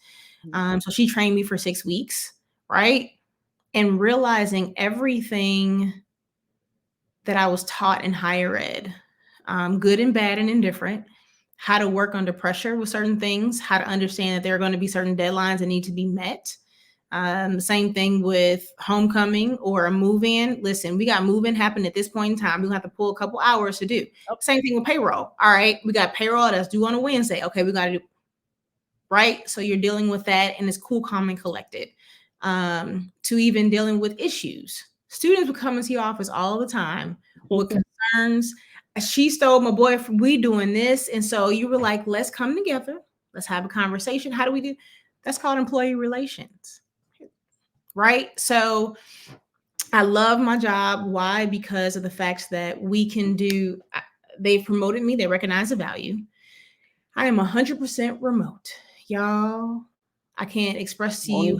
So she trained me for 6 weeks, right? And realizing everything that I was taught in higher ed, good and bad and indifferent, how to work under pressure with certain things, how to understand that there are going to be certain deadlines that need to be met. Same thing with homecoming or a move-in. Listen, we got move-in happen at this point in time. We'll have to pull a couple hours to do. Same thing with payroll. All right, we got payroll that's due on a Wednesday. Okay, we got to do, right? So you're dealing with that, and it's cool, calm, and collected. To even dealing with issues. Students would come into your office all the time with concerns. She stole my boyfriend. We doing this. And so you were like, let's come together. Let's have a conversation. How do we do? That's called employee relations. Right? So I love my job. Why? Because of the facts that we can do. They've promoted me. They recognize the value. I am 100% remote. Y'all, I can't express to you.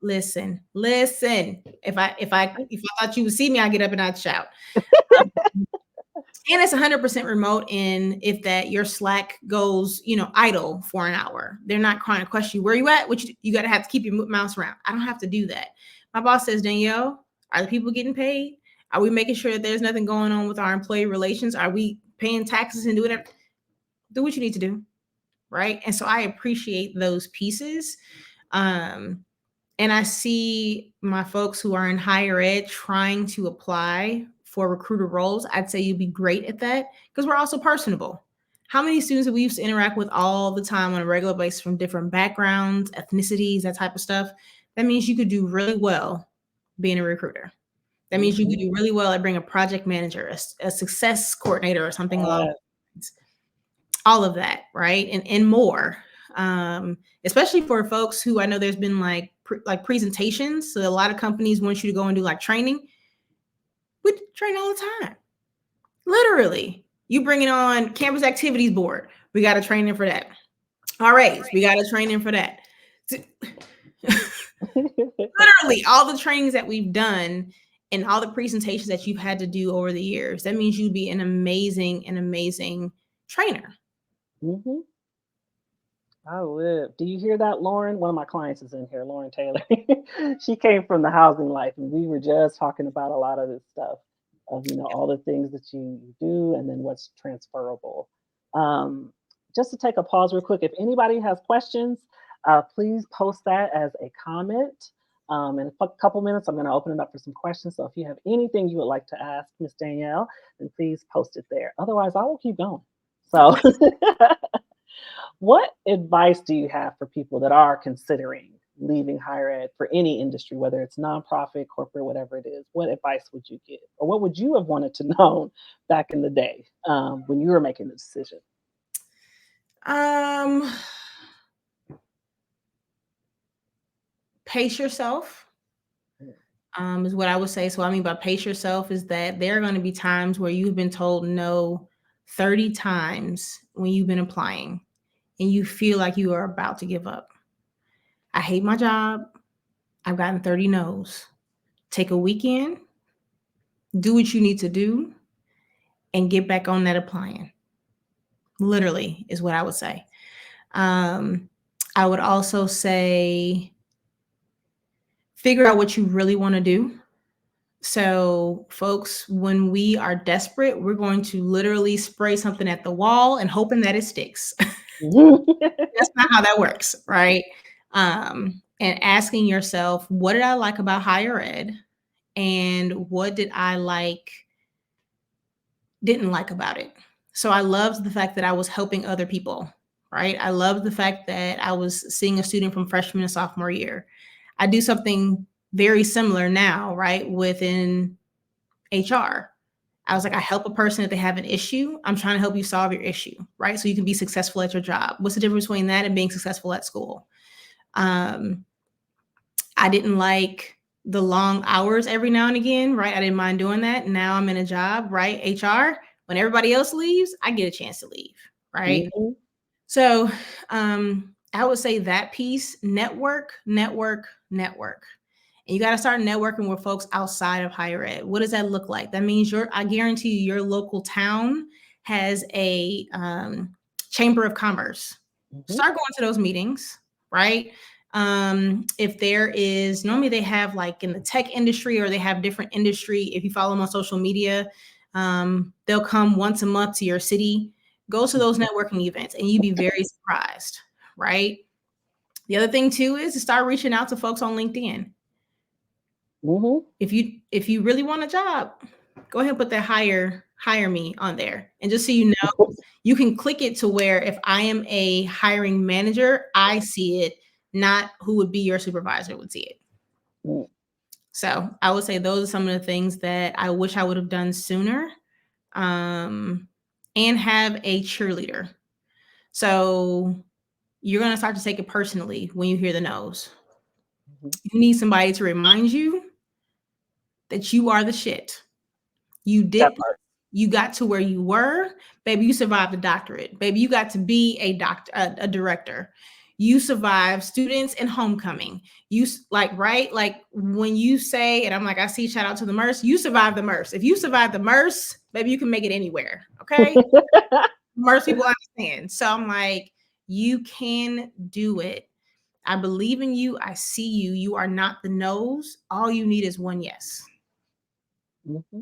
Listen. If I thought you would see me, I get up and I'd shout. And it's 100% remote. And if that your Slack goes, idle for an hour, they're not trying to question you, where you at, which you got to have to keep your mouse around. I don't have to do that. My boss says, Danielle, are the people getting paid? Are we making sure that there's nothing going on with our employee relations? Are we paying taxes and doing it? Do what you need to do. Right. And so I appreciate those pieces. And I see my folks who are in higher ed trying to apply for recruiter roles. I'd say you'd be great at that, because we're also personable. How many students that we used to interact with all the time on a regular basis from different backgrounds, ethnicities, that type of stuff? That means you could do really well being a recruiter. That means you could do really well at being a project manager, a success coordinator, or something along those lines. All of that, right? And more. Especially for folks who I know there's been like presentations. So a lot of companies want you to go and do like training. We train all the time. Literally. You bring it on campus activities board. We got a training for that. All right, we got a training for that. Literally all the trainings that we've done and all the presentations that you've had to do over the years. That means you'd be an amazing trainer. Mm-hmm. I would. Do you hear that, Lauren? One of my clients is in here, Lauren Taylor. She came from the housing life, and we were just talking about a lot of this stuff of, all the things that you do and then what's transferable. Just to take a pause real quick, if anybody has questions, please post that as a comment. In a couple minutes, I'm going to open it up for some questions. So if you have anything you would like to ask Miss Danielle, then please post it there. Otherwise, I will keep going. So what advice do you have for people that are considering leaving higher ed for any industry, whether it's nonprofit, corporate, whatever it is? What advice would you give? Or what would you have wanted to know back in the day when you were making the decision? Pace yourself is what I would say. So I mean by pace yourself is that there are going to be times where you've been told no 30 times when you've been applying and you feel like you are about to give up. I hate my job. I've gotten 30 no's. Take a weekend, do what you need to do, and get back on that applying. Literally is what I would say. I would also say figure out what you really want to do. So, folks, when we are desperate, we're going to literally spray something at the wall and hoping that it sticks. That's not how that works, right? And asking yourself, what did I like about higher ed? And what did I didn't like about it? So I loved the fact that I was helping other people, right? I loved the fact that I was seeing a student from freshman to sophomore year. I do something very similar now, right? Within HR. I was like, I help a person if they have an issue. I'm trying to help you solve your issue, right? So you can be successful at your job. What's the difference between that and being successful at school? I didn't like the long hours every now and again, right? I didn't mind doing that. Now I'm in a job, right? HR, when everybody else leaves, I get a chance to leave, right? Mm-hmm. So I would say that piece, network. And you got to start networking with folks outside of higher ed. What does that look like? That means I guarantee you, your local town has a chamber of commerce. Mm-hmm. Start going to those meetings, right? If there is, normally they have like in the tech industry or they have different industry. If you follow them on social media, they'll come once a month to your city. Go to those networking events and you'd be very surprised, right? The other thing too is to start reaching out to folks on LinkedIn. Mm-hmm. If you really want a job, go ahead and put that hire me on there. And just so you know, you can click it to where if I am a hiring manager, I see it, not who would be your supervisor would see it. Mm. So I would say those are some of the things that I wish I would have done sooner. And have a cheerleader. So you're going to start to take it personally when you hear the no's. Mm-hmm. You need somebody to remind you that you are the shit. You did. You got to where you were, baby. You survived a doctorate, baby. You got to be a director. You survived students and homecoming. You right? Like when you say, and I'm like, I see, shout out to the MERS. You survived the MERS. If you survived the MERS, baby, you can make it anywhere. Okay. MERS people understand. So I'm like, you can do it. I believe in you. I see you. You are not the no's. All you need is one yes. Mm-hmm.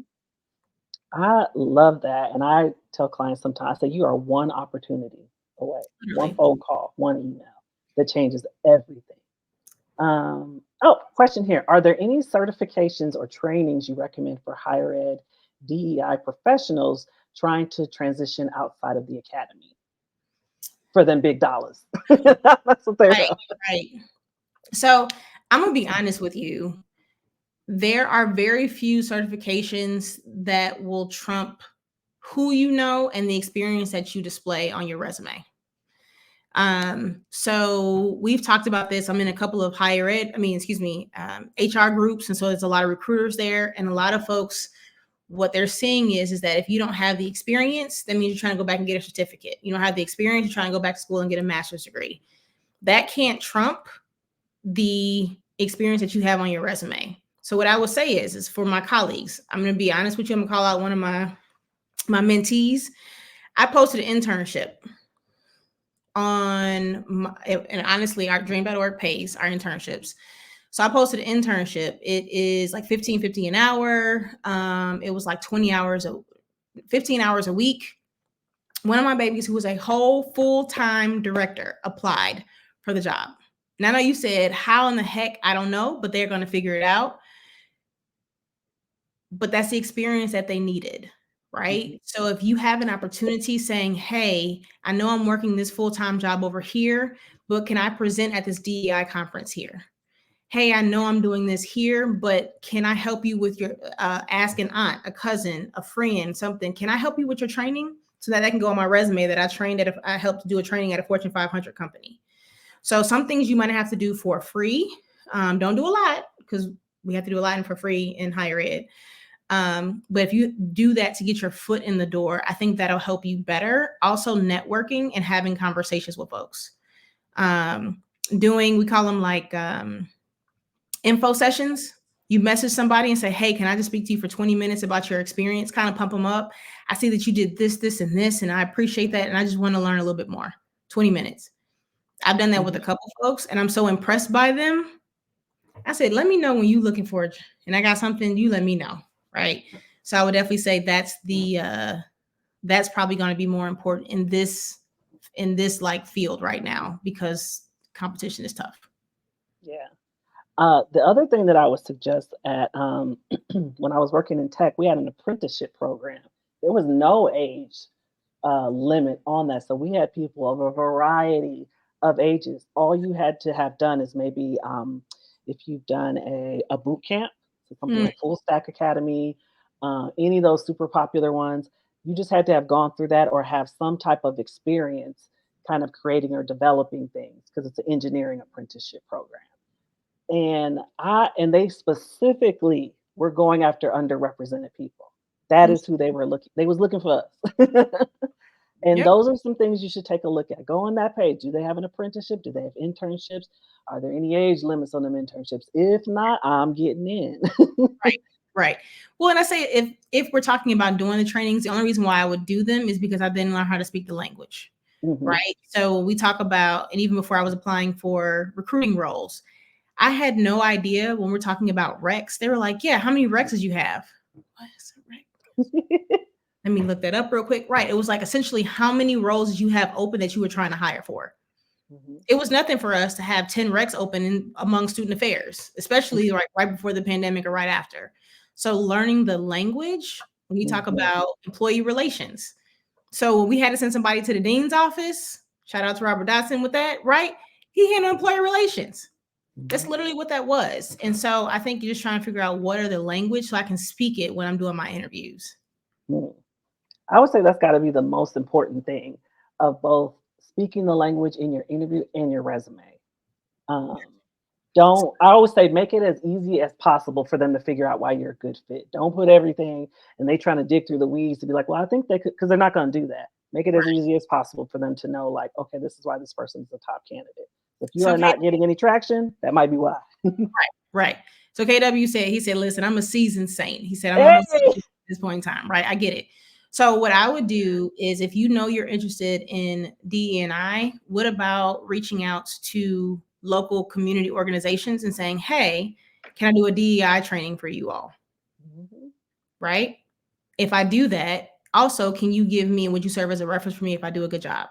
I love that. And I tell clients sometimes, I say, you are one opportunity away, one phone call, one email that changes everything. Question here. Are there any certifications or trainings you recommend for higher ed DEI professionals trying to transition outside of the academy? for them big dollars. That's what they're Right, right. So I'm gonna be honest with you. There are very few certifications that will trump who you know and the experience that you display on your resume. So we've talked about this. I'm in a couple of HR groups, and so there's a lot of recruiters there, and a lot of folks. What they're seeing is that if you don't have the experience, that means you're trying to go back and get a certificate. You don't have the experience, you're trying to go back to school and get a master's degree. That can't trump the experience that you have on your resume. So what I would say is for my colleagues, I'm going to be honest with you. I'm going to call out one of my mentees. I posted an internship and honestly, our dream.org pays our internships. So I posted an internship. It is like $15.50 an hour. It was like 15 hours a week. One of my babies, who was a whole full-time director, applied for the job. Now, I know you said, how in the heck? I don't know, but they're going to figure it out. But that's the experience that they needed, right? Mm-hmm. So if you have an opportunity saying, hey, I know I'm working this full-time job over here, but can I present at this DEI conference here? Hey, I know I'm doing this here, but can I help you with your ask an aunt, a cousin, a friend, something? Can I help you with your training so that can go on my resume that I helped do a training at a Fortune 500 company? So some things you might have to do for free. Don't do a lot, because we have to do a lot for free in higher ed. But if you do that to get your foot in the door, I think that'll help you better. Also, networking and having conversations with folks. We call them like info sessions. You message somebody and say, hey, can I just speak to you for 20 minutes about your experience? Kind of pump them up. I see that you did this, this, and this, and I appreciate that. And I just want to learn a little bit more. 20 minutes. I've done that with a couple folks, and I'm so impressed by them. I said, let me know when you're looking for it. And I got something, you let me know. Right. So I would definitely say that's probably going to be more important in this like field right now, because competition is tough. Yeah. The other thing that I would suggest at when I was working in tech, we had an apprenticeship program. There was no age limit on that. So we had people of a variety of ages. All you had to have done is maybe if you've done a boot camp, so something like Full Stack Academy, any of those super popular ones, you just had to have gone through that or have some type of experience kind of creating or developing things, because it's an engineering apprenticeship program. And they specifically were going after underrepresented people. That is who they were looking. They was looking for us. And those are some things you should take a look at. Go on that page. Do they have an apprenticeship? Do they have internships? Are there any age limits on them internships? If not, I'm getting in. Right. Well, and I say if we're talking about doing the trainings, the only reason why I would do them is because I didn't learn how to speak the language. Right. So we talk about, and even before I was applying for recruiting roles, I had no idea when we're talking about recs. They were like, yeah, how many recs did you have? What is a rec? Let me look that up real quick. Right. It was like essentially how many roles did you have open that you were trying to hire for? It was nothing for us to have 10 recs open among student affairs, especially right before the pandemic or right after. So learning the language, when you talk about employee relations. So when we had to send somebody to the dean's office, shout out to Robert Dotson with that, right? He handled employee relations. That's literally what that was. And so I think you're just trying to figure out what are the language so I can speak it when I'm doing my interviews. I would say that's got to be the most important thing of both speaking the language in your interview and your resume. I always say, make it as easy as possible for them to figure out why you're a good fit. Don't put everything and they trying to dig through the weeds to be like, well, I think they could, because they're not going to do that. Make it as easy as possible for them to know, like, okay, this is why this person is the top candidate. If you are not getting any traction, that might be why. Right. So KW said, listen, I'm a seasoned saint. He said, I'm almost at this point in time, right? I get it. So what I would do is, if you know you're interested in DE&I, what about reaching out to local community organizations and saying, hey, can I do a DEI training for you all? Right? If I do that, also, can you give me, and would you serve as a reference for me if I do a good job?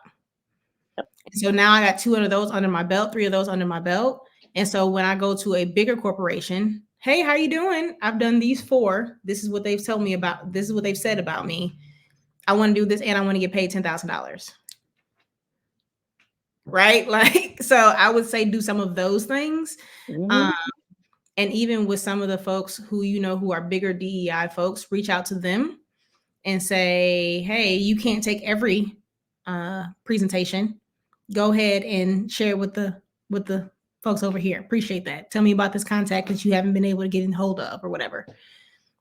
So now I got 2 of those under my belt, 3 of those under my belt. And so when I go to a bigger corporation, hey, how you doing? I've done these 4. This is what they've told me about. This is what they've said about me. I want to do this, and I want to get paid $10,000. right? Like, so I would say do some of those things. Um, Mhm. and even with some of the folks who, who are bigger DEI folks, reach out to them and say, hey, you can't take every presentation. Go ahead and share with the folks over here. Appreciate that. Tell me about this contact that you haven't been able to get in hold of or whatever.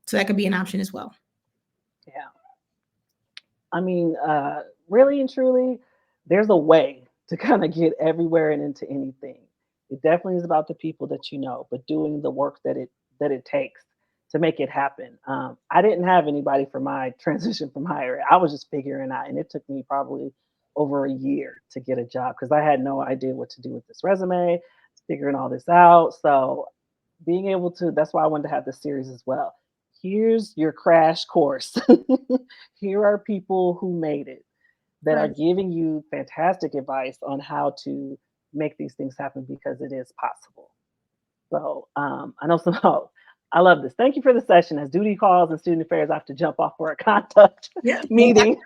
So that could be an option as well. Yeah. I mean, really and truly, there's a way to kind of get everywhere and into anything. It definitely is about the people that you know, but doing the work that it takes to make it happen. I didn't have anybody for my transition from higher ed. I was just figuring out, and it took me probably over a year to get a job because I had no idea what to do with this resume, figuring all this out. So being able to, that's why I wanted to have this series as well. Here's your crash course. Here are people who made it that are Right. giving you fantastic advice on how to make these things happen because it is possible. So I know some. Oh, I love this. Thank you for the session. As duty calls and student affairs, I have to jump off for a conduct Yeah. meeting.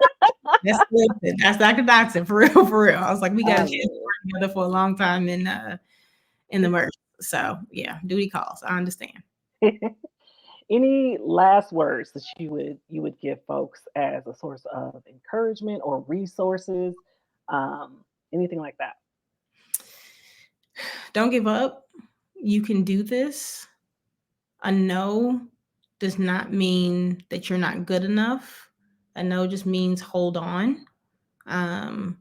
That's Dr. Dotson for real, for real. I was like, we got I a chance to love work together for a long time in the merge. So yeah, duty calls. I understand. it. Any last words that you would give folks as a source of encouragement or resources, anything like that? Don't give up. You can do this. A no does not mean that you're not good enough. A no just means hold on. Um,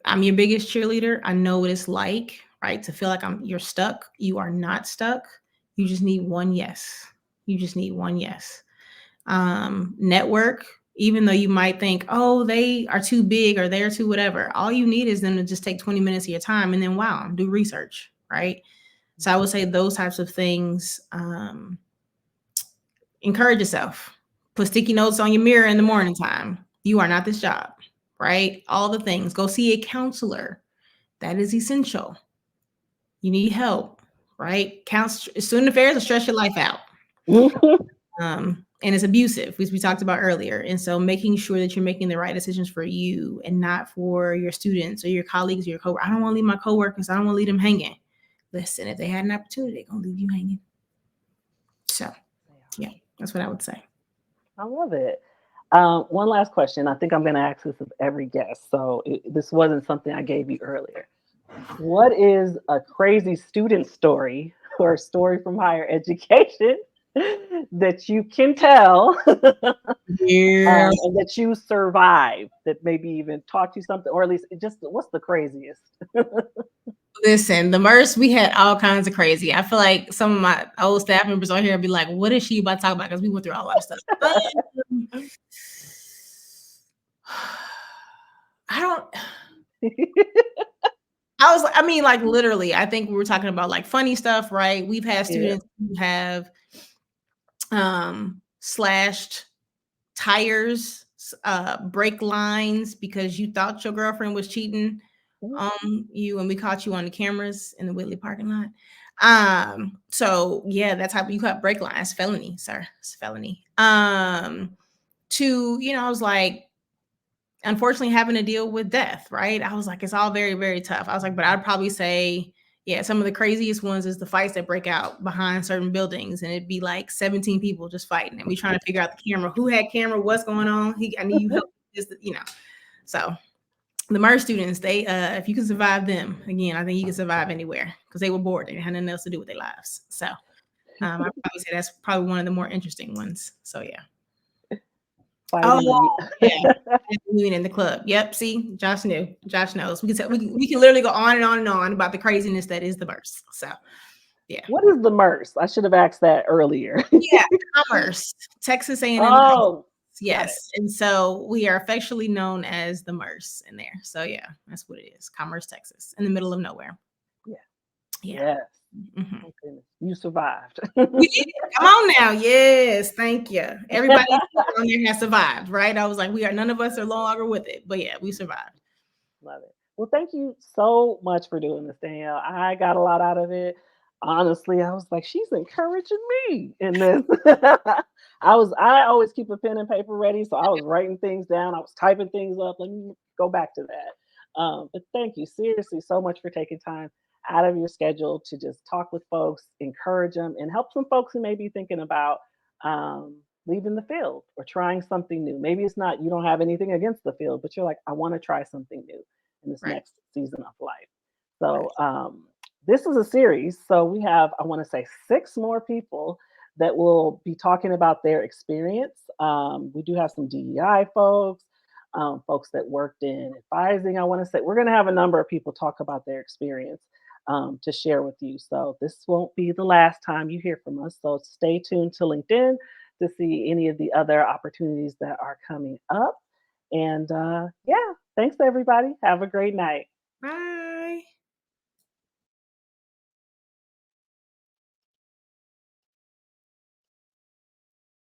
I'm your biggest cheerleader. I know what it's like, right? To feel like you're stuck. You are not stuck. You just need one yes. You just need one yes. Network, even though you might think, oh, they are too big or they're too whatever. All you need is them to just take 20 minutes of your time and then wow, do research, right? So I would say those types of things. Encourage yourself. Put sticky notes on your mirror in the morning time. You are not this job, right? All the things. Go see a counselor. That is essential. You need help, right? Student affairs will stress your life out. And it's abusive, which we talked about earlier. And so making sure that you're making the right decisions for you and not for your students or your colleagues or your coworkers. I don't want to leave my coworkers. I don't want to leave them hanging. Listen, if they had an opportunity, they're going to leave you hanging. So, yeah, that's what I would say. I love it. One last question. I think I'm going to ask this of every guest. So this wasn't something I gave you earlier. What is a crazy student story or a story from higher education that you can tell Yeah. and that you survived, that maybe even taught you something, or at least just what's the craziest? Listen, the MERS, we had all kinds of crazy. I feel like some of my old staff members on here would be like, what is she about to talk about? Because we went through a lot of stuff. I don't, I mean, like literally, I think we were talking about like funny stuff, right? We've had Yeah. students who have slashed tires, brake lines because you thought your girlfriend was cheating on you and we caught you on the cameras in the Whitley parking lot. So yeah, that's how you cut brake lines. Felony, sir. It's felony. I was like, unfortunately having to deal with death, right? I was like, it's all very, very tough. I was like, but I'd probably say, yeah, some of the craziest ones is the fights that break out behind certain buildings, and it'd be like 17 people just fighting, and we trying to figure out the camera, who had camera, what's going on. I need you help. So the MERS students, they if you can survive them, again, I think you can survive anywhere because they were bored. They had nothing else to do with their lives. So I probably say that's probably one of the more interesting ones. So yeah. Fighting Oh the yeah, in the club. Yep. See, Josh knew. Josh knows. We can literally go on and on and on about the craziness that is the MERS. So yeah. What is the MERS? I should have asked that earlier. Yeah, Commerce, Texas A&M. Oh, got it. Yes, and so we are affectionately known as the MERS in there. So yeah, that's what it is. Commerce, Texas, in the middle of nowhere. Yeah. Yeah. Yes. Mhm. Oh, goodness. You survived. We did. Come on now. Yes, thank you. Everybody on there has survived, right? I was like, none of us are no longer with it, but yeah, we survived. Love it. Well, thank you so much for doing this, Danielle. I got a lot out of it. Honestly, I was like, she's encouraging me in this. I always keep a pen and paper ready. So I was writing things down. I was typing things up. Let me go back to that. But thank you seriously so much for taking time out of your schedule to just talk with folks, encourage them, and help some folks who may be thinking about leaving the field or trying something new. Maybe it's not, you don't have anything against the field, but you're like, I want to try something new in this Right. next season of life. Right. So, this is a series. So, we have, I want to say, six more people that will be talking about their experience. We do have some DEI folks, folks that worked in advising. I want to say we're going to have a number of people talk about their experience to share with you. So this won't be the last time you hear from us. So stay tuned to LinkedIn to see any of the other opportunities that are coming up. And yeah, thanks everybody. Have a great night. Bye.